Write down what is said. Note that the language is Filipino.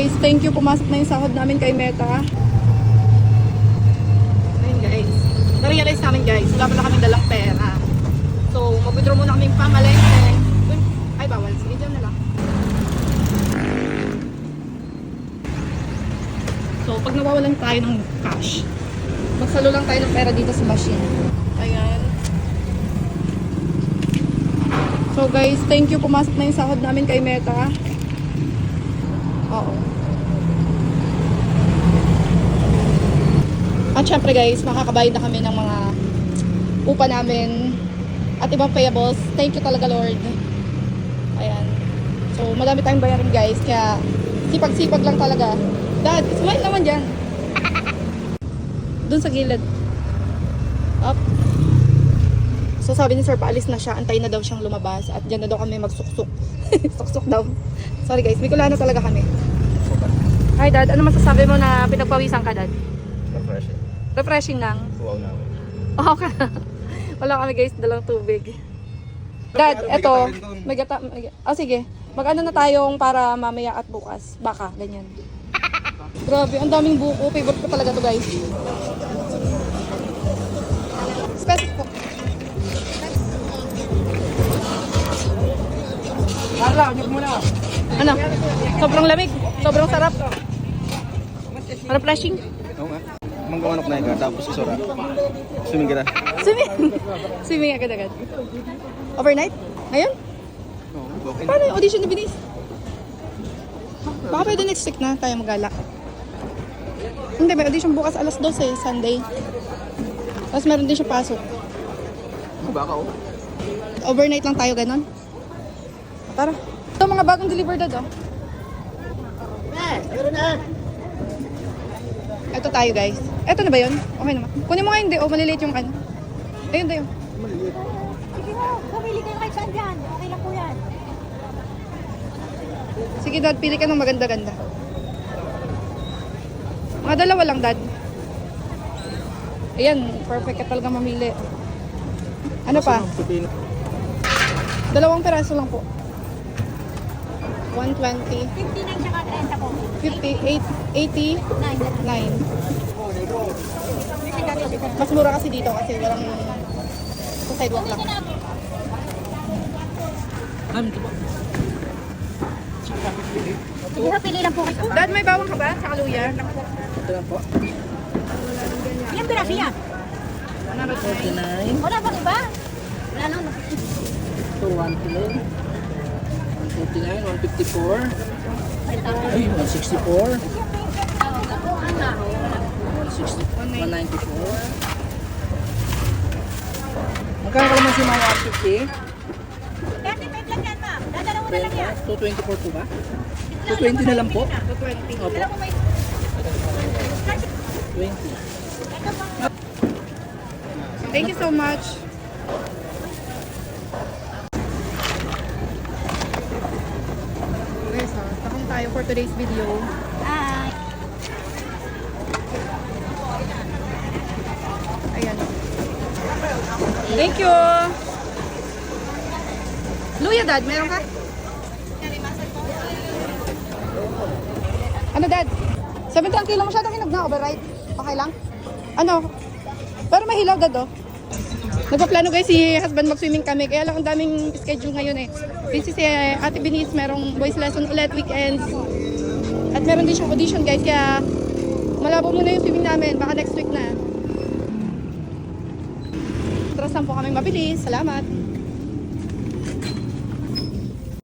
guys, thank you. Pumasok na yung sahod namin kay Meta. Ayun guys. Na-realize namin guys, wala pala kami dalang pera. So, mag-withdraw muna kaming pamalengke. Ay, bawal. Sige, dyan na lang. So, pag nawawalan tayo ng cash, magsalo lang tayo ng pera dito sa machine. Ayan. So guys, thank you. Pumasok na yung sahod namin kay Meta. Oo. At syempre guys, makakabayad na kami ng mga upa namin at ibang payables. Thank you talaga Lord. Ayan. So madami tayong bayarin guys, kaya sipag-sipag lang talaga. Dad, smile naman dyan. Doon sa gilid. Up. So sabi ni Sir, paalis na siya. Antayin na daw siyang lumabas. At dyan na daw kami magsuksok. Suksok daw. Sorry guys, may kulana talaga kami. Hi Dad, ano masasabi mo na pinagpawisan ka Dad? Refreshing. Refreshing lang. Wow na. Okay. Wala kami guys, dalang tubig. Dad, eto. May gata. Sige. Mag-ano na tayong para mamaya at bukas. Baka, ganyan. Grabe, ang daming buko. Favorite ko talaga to guys. Specific po. Carla, unyok muna. Ano? Sobrang lamig. Sobrang sarap. Refreshing. Oo nga. Manggawanok na ka, tapos isura. Swimming kita. Swimming. Swimming agad-agad. Overnight? Ngayon? Oo, walk-in. Paano yung audition ni Binis? Baka pwede next week na tayo magala. Hindi, may audition bukas alas 12, Sunday. Tapos meron din siya pasok. Baka oh. Overnight lang tayo, ganon. Tara. Ito mga bagong delivered oh. Ito tayo guys. Ito na ba yun? Okay naman. Kunin mo nga hindi. O maliliit yung ano. Ayun tayo. Sige na, pumili kayo kahit saan dyan. Okay lang po yan. Sige Dad, pili ka ng maganda-ganda. Mga dalawa lang Dad. Ayan, perfect ka talaga mamili. Ano pa? Dalawang peraso lang po. 120. 59 tsaka 30 po. 58, 89. 9. Mas mura kasi dito kasi walang sa sidewalk lang. Sige na, pili lang po kayo. Dad, may bawang ka ba sa kaluya? Ito lang po. Ilang piraso yan? 49. Wala bang iba? Wala lang. Ito 1 kilo. 149, 154. Ay, 164. 160, 194. Magkano ka naman si mga 150? 35 lang yan, ma'am. Dadalawa na lang yan. 224 po ba? 220 na lang po. 220. Opo. Sila po may... 20. Thank you so much. Guys, takong tayo for today's video. Ay. Ayan. Thank you. Luya, Dad, meron ka? Ano, Dad? 70 kilo masyadong hinog na, override. Okay lang? Ano? Pero mahilaw, Dad, oh. Nagpaplano guys, si husband mag-swimming kami. Kaya lang ang daming schedule ngayon eh. Kasi si Ate Binis, merong voice lesson ulit, weekends. At meron din siyang audition guys, kaya malabo muna yung swimming namin. Baka next week na. Trasan po kami mabilis. Salamat.